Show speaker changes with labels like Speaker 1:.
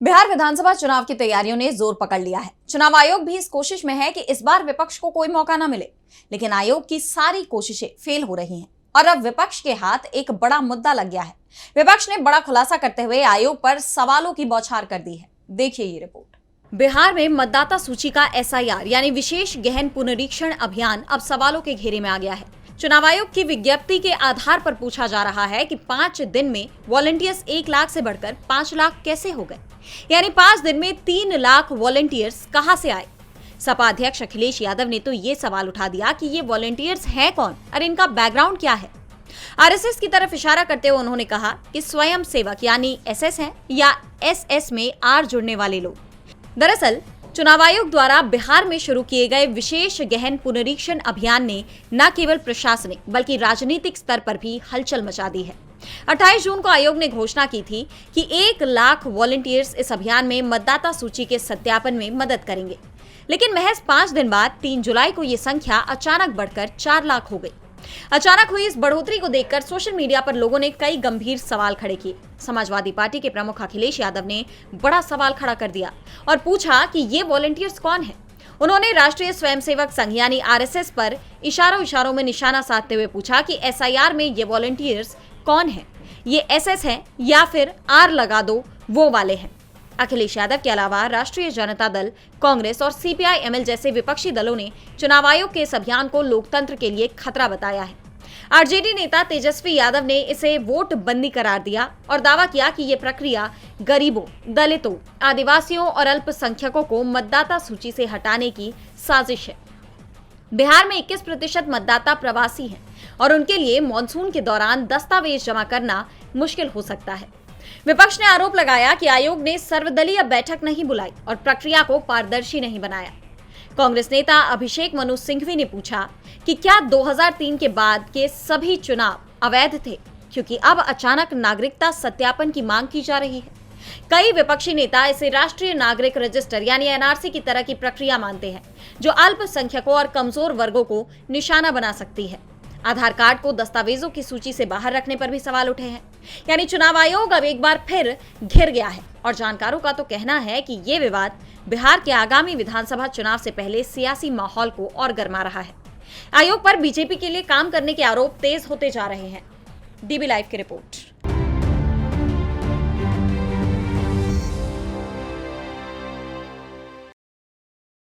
Speaker 1: बिहार विधानसभा चुनाव की तैयारियों ने जोर पकड़ लिया है। चुनाव आयोग भी इस कोशिश में है कि इस बार विपक्ष को कोई मौका न मिले, लेकिन आयोग की सारी कोशिशें फेल हो रही हैं और अब विपक्ष के हाथ एक बड़ा मुद्दा लग गया है। विपक्ष ने बड़ा खुलासा करते हुए आयोग पर सवालों की बौछार कर दी है। देखिए ये रिपोर्ट। बिहार में मतदाता सूची का एसआईआर यानी विशेष गहन पुनरीक्षण अभियान अब सवालों के घेरे में आ गया है। चुनाव आयोग की विज्ञप्ति के आधार पर पूछा जा रहा है कि 5 दिन में वॉलंटियर्स 1 लाख से बढ़कर 5 लाख कैसे हो गए, यानी 5 दिन में 3 लाख वॉलंटियर्स कहां से आए। सपा अध्यक्ष अखिलेश यादव ने तो ये सवाल उठा दिया कि ये वॉलंटियर्स हैं कौन और इनका बैकग्राउंड क्या है। आरएसएस की तरफ इशारा करते हुए उन्होंने कहा कि स्वयं सेवक यानी एसएस हैं या एसएस में आर जुड़ने वाले लोग। दरअसल चुनाव आयोग द्वारा बिहार में शुरू किए गए विशेष गहन पुनरीक्षण अभियान ने न केवल प्रशासनिक बल्कि राजनीतिक स्तर पर भी हलचल मचा दी है। 28 जून को आयोग ने घोषणा की थी कि 1 लाख वॉलंटियर्स इस अभियान में मतदाता सूची के सत्यापन में मदद करेंगे, लेकिन महज 5 दिन बाद 3 जुलाई को ये संख्या अचानक बढ़कर 4 लाख हो गई। अचानक हुई इस बढ़ोतरी को देखकर सोशल मीडिया पर लोगों ने कई गंभीर सवाल खड़े किए। समाजवादी पार्टी के प्रमुख अखिलेश यादव ने बड़ा सवाल खड़ा कर दिया और पूछा कि ये वॉलंटियर्स कौन हैं। उन्होंने राष्ट्रीय स्वयंसेवक संघ यानी आरएसएस पर इशारों में निशाना साधते हुए पूछा कि एसआईआर में ये वॉलंटियर्स कौन हैं, ये एसएस हैं या फिर आर लगा दो वो वाले हैं। अखिलेश यादव के अलावा राष्ट्रीय जनता दल, कांग्रेस और सीपीआई-एमएल जैसे विपक्षी दलों ने चुनाव आयोग के इस अभियान को लोकतंत्र के लिए खतरा बताया है। आरजेडी नेता तेजस्वी यादव ने इसे वोट बंदी करार दिया और दावा किया कि ये प्रक्रिया गरीबों, दलितों, आदिवासियों और अल्पसंख्यकों को मतदाता सूची से हटाने की साजिश है। बिहार में 21% मतदाता प्रवासी हैं और उनके लिए मॉनसून के दौरान दस्तावेज जमा करना मुश्किल हो सकता है। विपक्ष ने आरोप लगाया कि आयोग ने सर्वदलीय बैठक नहीं बुलाई और प्रक्रिया को पारदर्शी नहीं बनाया। कांग्रेस नेता अभिषेक मनु सिंघवी ने पूछा कि क्या 2003 के बाद के सभी चुनाव अवैध थे, क्योंकि अब अचानक नागरिकता सत्यापन की मांग की जा रही है। कई विपक्षी नेता इसे राष्ट्रीय नागरिक रजिस्टर यानी एनआरसी की तरह की प्रक्रिया मानते हैं, जो अल्पसंख्यकों और कमजोर वर्गों को निशाना बना सकती है। आधार कार्ड को दस्तावेजों की सूची से बाहर रखने पर भी सवाल उठे हैं। यानी चुनाव आयोग अब एक बार फिर घिर गया है और जानकारों का तो कहना है कि ये विवाद बिहार के आगामी विधानसभा चुनाव से पहले सियासी माहौल को और गरमा रहा है। आयोग पर बीजेपी के लिए काम करने के आरोप तेज होते जा रहे हैं। डीबी लाइव की रिपोर्ट।